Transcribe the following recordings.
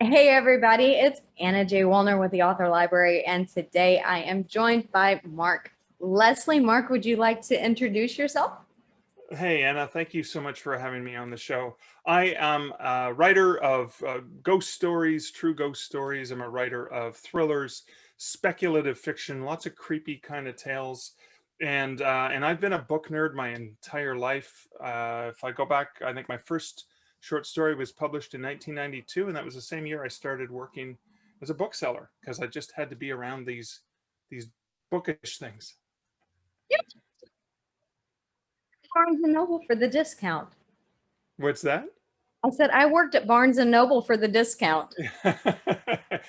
Hey everybody, it's Anna J. Walner with the Author Library, and today I am joined by Mark. Leslie, Mark, would you like to introduce yourself? Hey, Anna, thank you so much for having me on the show. I am a writer of ghost stories, true ghost stories. I'm a writer of thrillers, speculative fiction, lots of creepy kind of tales. And I've been a book nerd my entire life. If I go back, I think my first short story was published in 1992, and that was the same year I started working as a bookseller because I just had to be around these bookish things. Yep. Barnes and Noble for the discount. What's that? I said I worked at Barnes and Noble for the discount.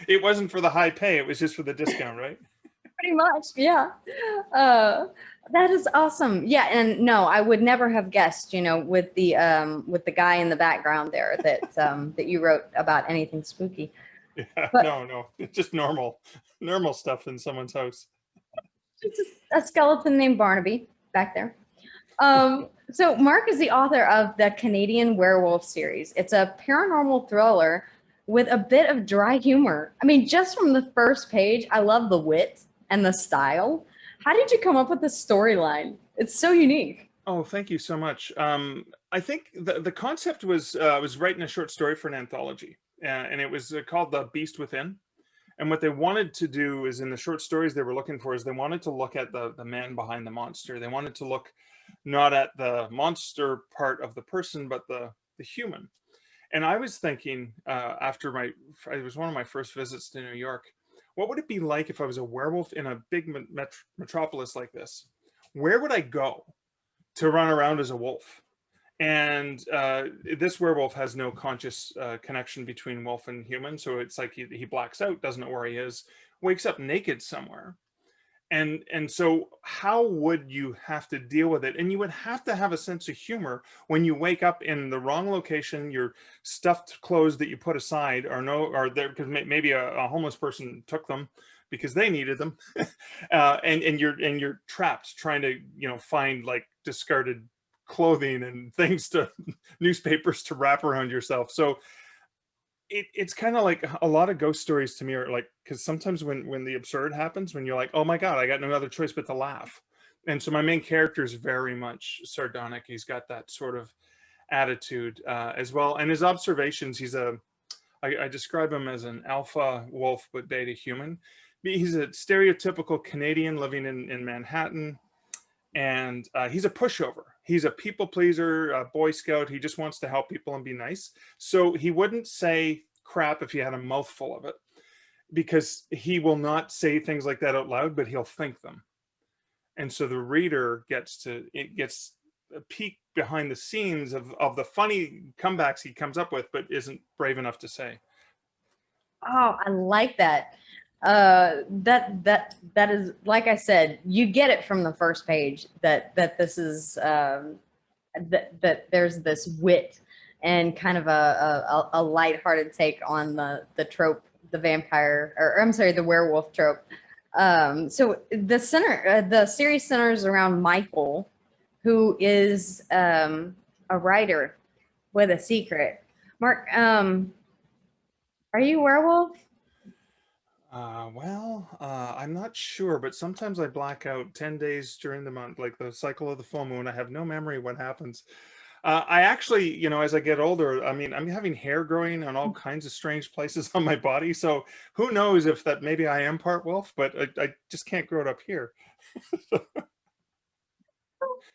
It wasn't for the high pay, it was just for the discount, right? Pretty much, yeah. Uh, that is awesome. Yeah, and no, I would never have guessed, with the guy in the background there that you wrote about anything spooky. Yeah, But no, it's just normal stuff in someone's house. it's a skeleton named Barnaby back there. So Mark is the author of the Canadian Werewolf series. It's a paranormal thriller with a bit of dry humor. I mean, just from the first page, I love the wit and the style. How did you come up with this storyline? It's so unique. Oh, thank you so much. I think the concept was I was writing a short story for an anthology, and it was called The Beast Within. And what they wanted to do is in the short stories they were looking for is they wanted to look at the man behind the monster. They wanted to look not at the monster part of the person, but the human. And I was thinking after it was one of my first visits to New York, what would it be like if I was a werewolf in a big metropolis like this? Where would I go to run around as a wolf? And this werewolf has no conscious connection between wolf and human. So it's like he blacks out, doesn't know where he is, wakes up naked somewhere. And so how would you have to deal with it? And you would have to have a sense of humor when you wake up in the wrong location. Your stuffed clothes that you put aside are there because maybe a homeless person took them because they needed them. And you're trapped trying to find like discarded clothing and things to newspapers to wrap around yourself. So it's kind of like a lot of ghost stories to me are like, because sometimes when the absurd happens, when you're like, oh my god, I got no other choice but to laugh. And so my main character is very much sardonic. He's got that sort of attitude as well, and his observations, I describe him as an alpha wolf but beta human. He's a stereotypical Canadian living in Manhattan, and he's a pushover. He's a people pleaser, a Boy Scout. He just wants to help people and be nice. So he wouldn't say crap if he had a mouthful of it, because he will not say things like that out loud, but he'll think them. And so the reader gets a peek behind the scenes of the funny comebacks he comes up with, but isn't brave enough to say. Oh, I like that. That is, like I said, you get it from the first page that this is that there's this wit and kind of a lighthearted take on the trope, the vampire, or I'm sorry, the werewolf trope. So the series centers around Michael, who is a writer with a secret. Mark, are you a werewolf? I'm not sure, but sometimes I black out 10 days during the month, like the cycle of the full moon. I have no memory what happens. I actually, as I get older, I mean, I'm having hair growing on all kinds of strange places on my body. So who knows if that maybe I am part wolf, but I just can't grow it up here.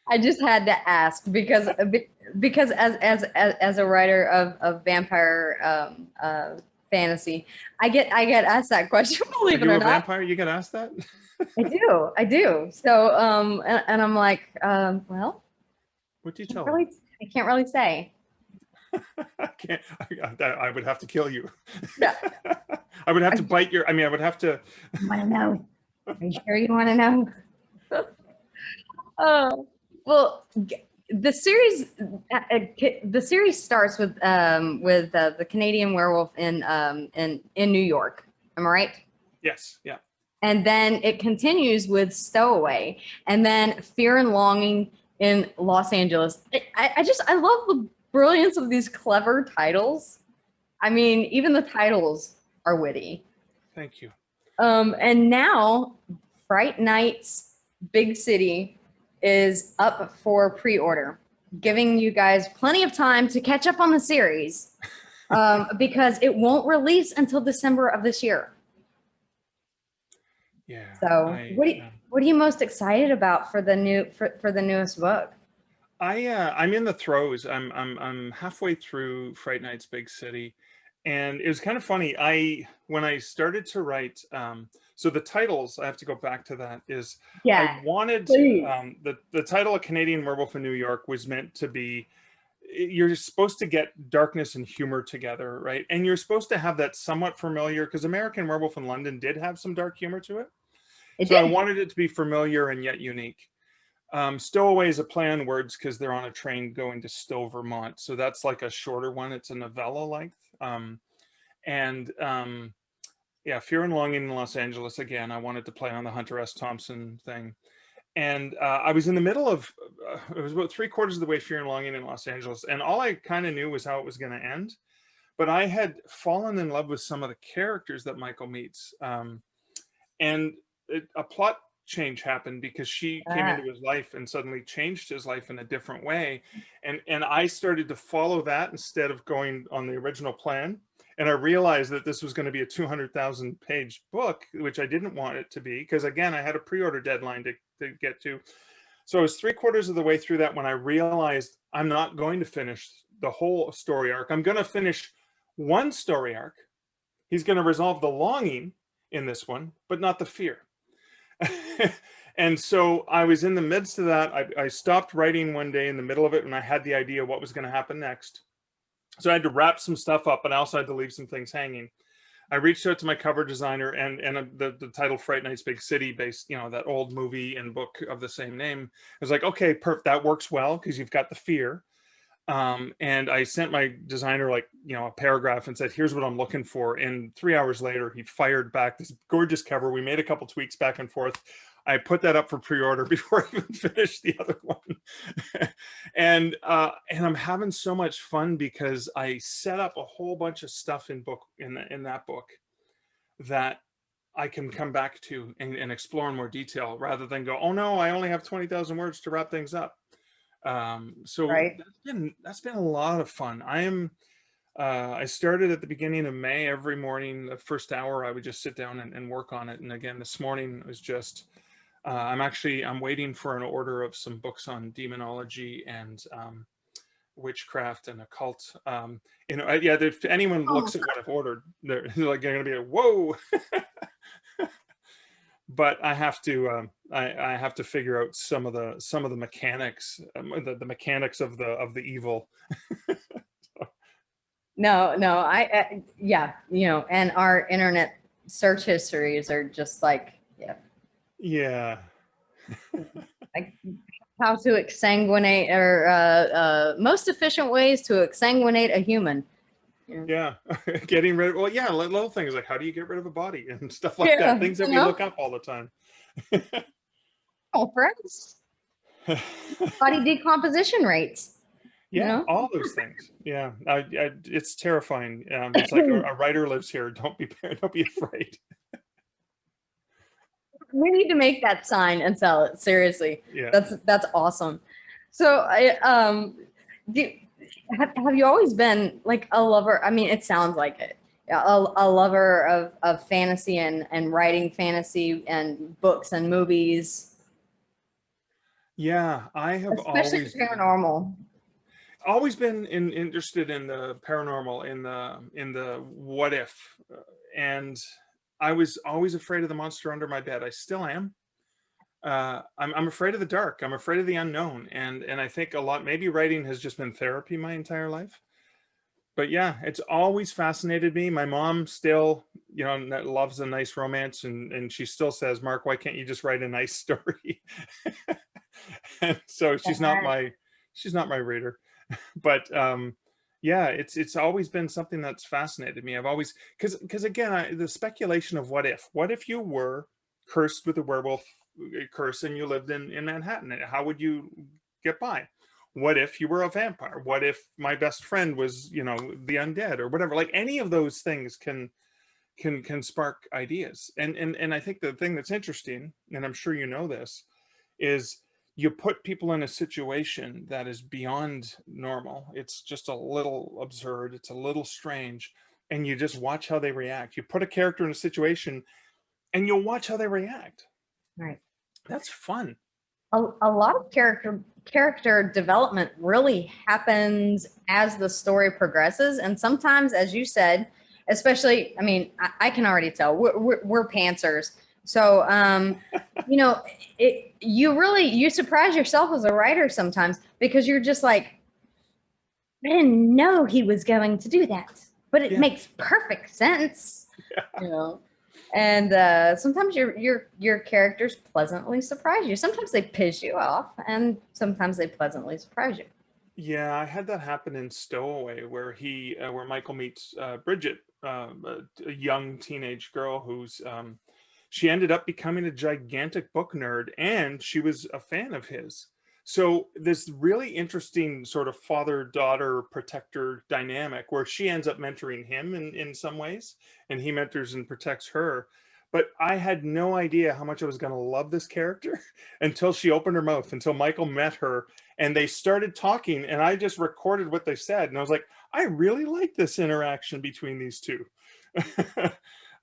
I just had to ask because as a writer of vampire fantasy, I get asked that question. Are Believe it you or a not, vampire? You get asked that? I do. So and I'm like, well, What do you can't tell them? really, I can't really say. I can't. I would have to kill you. Yeah, I would have to I bite your. I mean, I would have to. want to know. Are you sure you want to know? Oh, well, the series starts with the Canadian werewolf in New York. Am I right? Yes. Yeah. And then it continues with Stowaway, and then Fear and Longing in Los Angeles. I love the brilliance of these clever titles. I mean, even the titles are witty. Thank you. And now Fright Night's Big City is up for pre-order, giving you guys plenty of time to catch up on the series because it won't release until December of this year. Yeah. So what are you most excited about for the newest book? I'm in the throes. I'm halfway through Fright Night's Big City, and it was kind of funny. When I started to write, so the titles, I have to go back to that, is Yeah, I wanted please. the title of Canadian Werewolf in New York was meant to be, you're supposed to get darkness and humor together, right? And you're supposed to have that somewhat familiar, because American Werewolf in London did have some dark humor to it. It So I did. wanted it to be familiar and yet unique. Stowaway is a play on words because they're on a train going to Stowe, Vermont. So that's like a shorter one. It's a novella length. And yeah, Fear and Longing in Los Angeles. Again, I wanted to play on the Hunter S. Thompson thing. And I was in the middle of, it was about 3/4 of the way Fear and Longing in Los Angeles. And all I kind of knew was how it was going to end. But I had fallen in love with some of the characters that Michael meets. And a plot change happened because she came into his life and suddenly changed his life in a different way, and I started to follow that instead of going on the original plan, and I realized that this was going to be a 200,000 page book, which I didn't want it to be, because again I had a pre-order deadline to get to. So I was 3/4 of the way through that when I realized I'm not going to finish the whole story arc. I'm going to finish one story arc. He's going to resolve the longing in this one, but not the fear. And so I was in the midst of that. I stopped writing one day in the middle of it, and I had the idea what was going to happen next. So I had to wrap some stuff up, but I also had to leave some things hanging. I reached out to my cover designer, and the title Fright Night's Big City, based, that old movie and book of the same name. I was like, okay, that works well because you've got the fear. And I sent my designer a paragraph and said, here's what I'm looking for. And 3 hours later, he fired back this gorgeous cover. We made a couple tweaks back and forth. I put that up for pre-order before I even finished the other one. And I'm having so much fun because I set up a whole bunch of stuff in that book that I can come back to and explore in more detail, rather than go, oh no, I only have 20,000 words to wrap things up. So Right. that's been a lot of fun. I started at the beginning of May. Every morning, the first hour, I would just sit down and work on it. And again, this morning was just, I'm waiting for an order of some books on demonology and witchcraft and occult. Yeah, if anyone looks at what I've ordered, they're like going to be whoa. But I have to I have to figure out some of the mechanics, the mechanics of the evil. No, yeah, and our internet search histories are just like, Yeah. like how to exsanguinate, or most efficient ways to exsanguinate a human. Yeah. Getting rid of, well, yeah, little things like how do you get rid of a body and stuff like that. Things that we look up all the time. Oh, friends. Body decomposition rates. Yeah, all those things. Yeah, it's terrifying. It's like a writer lives here. Don't be afraid. We need to make that sign and sell it. Seriously. Yeah. That's awesome. So have you always been like a lover? I mean, it sounds like it. Yeah, a lover of fantasy and writing fantasy and books and movies. Yeah, I have Especially paranormal. always been interested in the paranormal, in the what if, and I was always afraid of the monster under my bed. I still am. I'm afraid of the dark. I'm afraid of the unknown, and I think a lot, maybe writing has just been therapy my entire life. But yeah, it's always fascinated me. My mom still, loves a nice romance, and she still says, Mark, why can't you just write a nice story? And so she's not my reader. But yeah, it's always been something that's fascinated me. I've always, because again, the speculation of what if you were cursed with a werewolf curse and you lived in Manhattan, how would you get by? what if you were a vampire? What if my best friend was, you know, the undead or whatever? Like any of those things can spark ideas. And I think the thing that's interesting, and I'm sure you know this, is you put people in a situation that is beyond normal. It's just a little absurd, it's a little strange, and you just watch how they react. You put a character in a situation and you'll watch how they react. Right. That's fun. A lot of character development really happens as the story progresses, and sometimes, as you said, especially, I mean, I can already tell we're pantsers, so you know, you surprise yourself as a writer sometimes, because you're just like, I didn't know he was going to do that, but it makes perfect sense. Yeah. You know. And sometimes your characters pleasantly surprise you. Sometimes they piss you off, and sometimes they pleasantly surprise you. Yeah, I had that happen in Stowaway, where where Michael meets Bridget, a young teenage girl who's she ended up becoming a gigantic book nerd, and she was a fan of his. So this really interesting sort of father-daughter protector dynamic, where she ends up mentoring him in some ways, and he mentors and protects her. But I had no idea how much I was going to love this character until she opened her mouth, until Michael met her, and they started talking, and I just recorded what they said, and I was like, I really like this interaction between these two.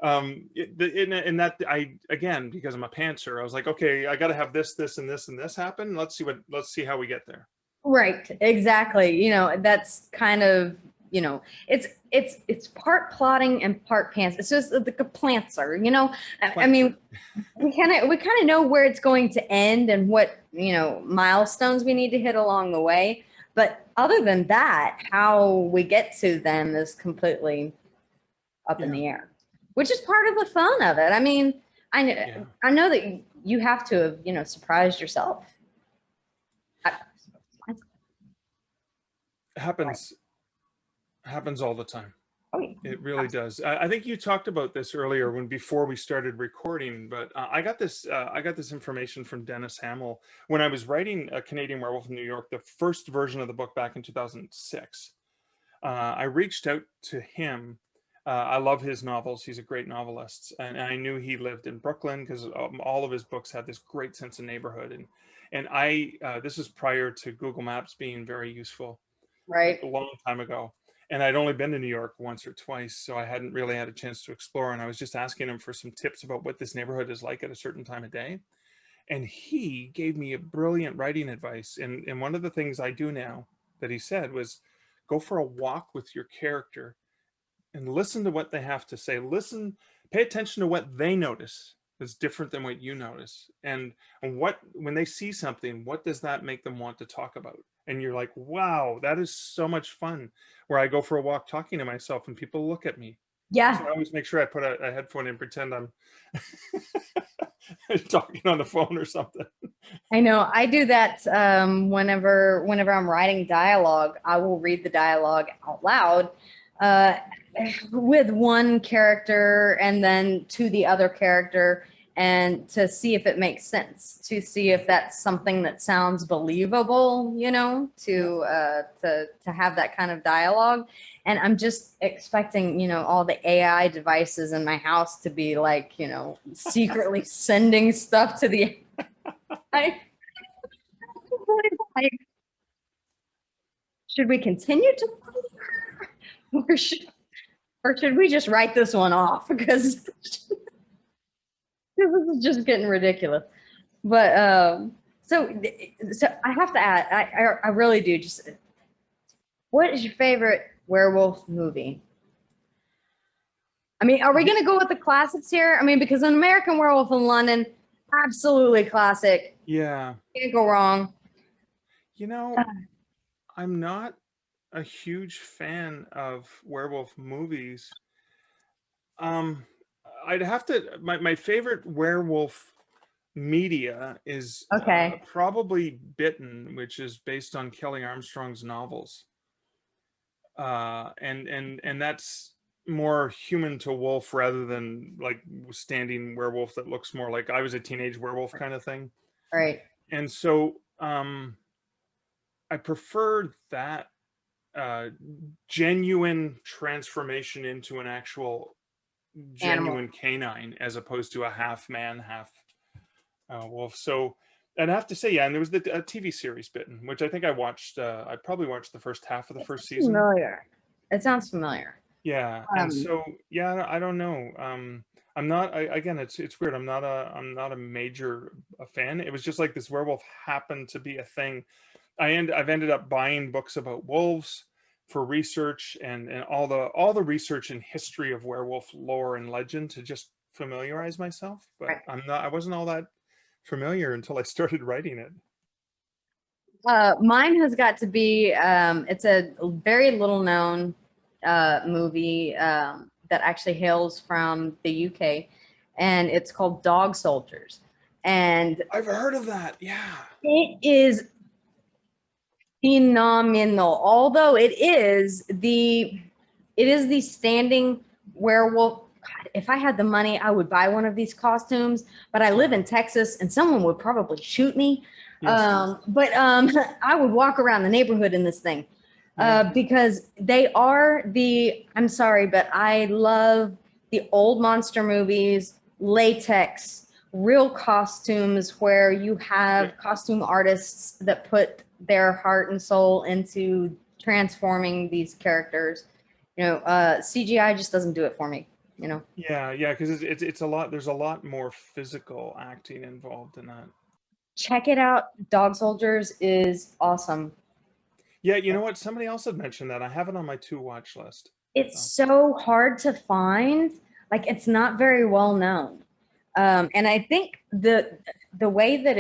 In that, I, again, because I'm a pantser, I was like, okay, I got to have this and this happen. Let's see how we get there. Right, exactly. You know, that's kind of, you know, it's part plotting and part pants. It's just like a plantser, you know. I mean, we kind of know where it's going to end and what, you know, milestones we need to hit along the way. But other than that, how we get to them is completely up in the air, which is part of the fun of it. I mean, I know that you have to have, you know, surprised yourself. Happens all the time. Oh, yeah. It really does. I think you talked about this earlier before we started recording, but I got this information from Dennis Hamill when I was writing A Canadian Werewolf in New York, the first version of the book back in 2006. I reached out to him. I love his novels. He's a great novelist, and I knew he lived in Brooklyn because all of his books had this great sense of neighborhood. And I this is prior to Google Maps being very useful, Right. a long time ago. And I'd only been to New York once or twice, so I hadn't really had a chance to explore. And I was just asking him for some tips about what this neighborhood is like at a certain time of day. And he gave me a brilliant writing advice. And one of the things I do now that he said was, go for a walk with your character and listen to what they have to say. Pay attention to what they notice that's different than what you notice. And when they see something, what does that make them want to talk about? And you're like, wow, that is so much fun. Where I go for a walk talking to myself and people look at me. Yeah. So I always make sure I put a headphone in, pretend I'm talking on the phone or something. I know. I do that whenever I'm writing dialogue. I will read the dialogue out loud with one character and then to the other character, and to see if it makes sense, to see if that's something that sounds believable, you know, to have that kind of dialogue. And I'm just expecting, you know, all the AI devices in my house to be like, you know, secretly sending stuff to the AI. Like, should we continue to, or should we just write this one off, because this is just getting ridiculous. But so I have to add, I really do. Just, what is your favorite werewolf movie? I mean, are we going to go with the classics here? I mean, because An American Werewolf in London, absolutely classic. Yeah. Can't go wrong. You know, I'm not a huge fan of werewolf movies. I'd have to, my favorite werewolf media is Okay. probably Bitten, which is based on Kelly Armstrong's novels. And that's more human to wolf rather than like standing werewolf that looks more like I was a teenage werewolf kind of thing. Right. And so I prefer that uh, genuine transformation into an actual Animal. genuine canine as opposed to a half man, half wolf. So I'd have to say, yeah. And there was the TV series Bitten, which I think I watched. I probably watched the first half of the It first sounds season. familiar. It sounds familiar. Yeah, and Um, so yeah, I don't know. I'm not. Again, it's weird. I'm not a major a fan. It was just like this werewolf happened to be a thing. I've ended up buying books about wolves for research and all the research and history of werewolf lore and legend to just familiarize myself. But right. I wasn't all that familiar until I started writing it. Mine has got to be, it's a very little known movie that actually hails from the UK, and it's called Dog Soldiers. And I've heard of that. Yeah. it is phenomenal. Although it is the standing werewolf. God, if I had the money, I would buy one of these costumes. But I live in Texas, and someone would probably shoot me. Yes. I would walk around the neighborhood in this thing Yeah. because they are the. I'm sorry, but I love the old monster movies, latex, real costumes where you have Yeah. costume artists that put their heart and soul into transforming these characters. CGI just doesn't do it for me. Yeah, yeah, because it's a lot. There's a lot more physical acting involved in that. Check it out. Dog Soldiers is awesome. Yeah, you know what? Somebody else had mentioned that. I have it on my to watch list. It's so hard to find. Like it's not very well known. And I think the way that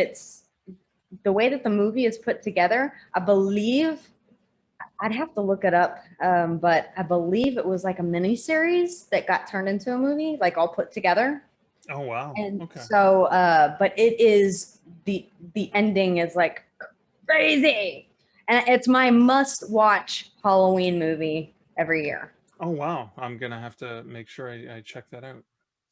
the movie is put together, I believe I'd have to look it up. But I believe it was like a mini series that got turned into a movie, like all put together. Oh wow. And Okay. so, but it is the ending is like crazy, and it's my must-watch Halloween movie every year. Oh wow. I'm gonna have to make sure I check that out.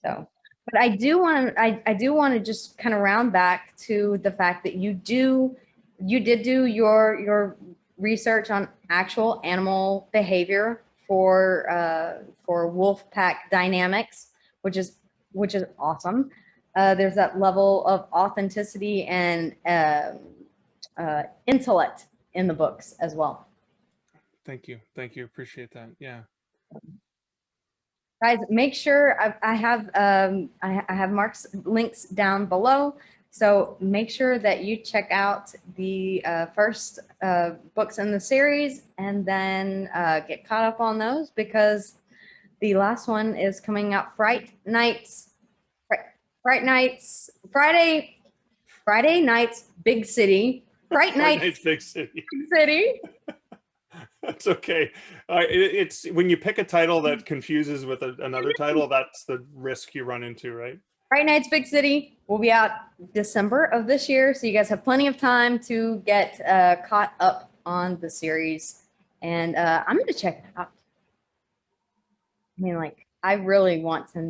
So, but I do want to just kind of round back to the fact that you did do your research on actual animal behavior for wolf pack dynamics, which is awesome. There's that level of authenticity and intellect in the books as well. Thank you. Thank you. Appreciate that. Yeah. Guys, make sure I have Mark's links down below. So make sure that you check out the first books in the series and then get caught up on those because the last one is coming out Friday nights, Big City. Fright Nights, Big City. Big City. That's okay. It's when you pick a title that confuses with another title, that's the risk you run into, right? Fright Nights, Big City will be out December of this year, so you guys have plenty of time to get caught up on the series. And I'm going to check it out. I mean, like, I really want to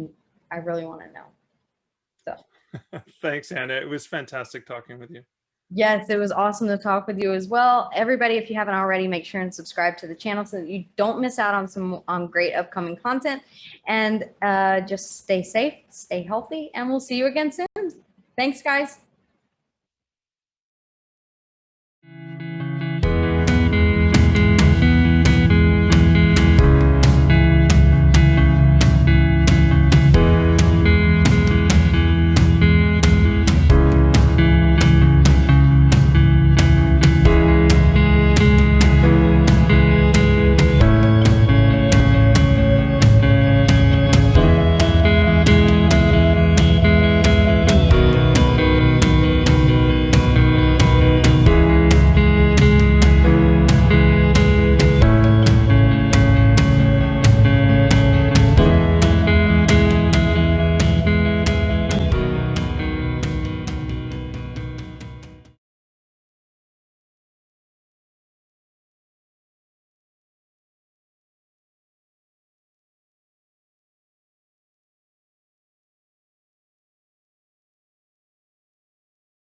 know. So. Thanks, Hannah. It was fantastic talking with you. Yes, it was awesome to talk with you as well. Everybody, if you haven't already, make sure and subscribe to the channel so that you don't miss out on some great upcoming content. And just stay safe, stay healthy, and we'll see you again soon. Thanks, guys.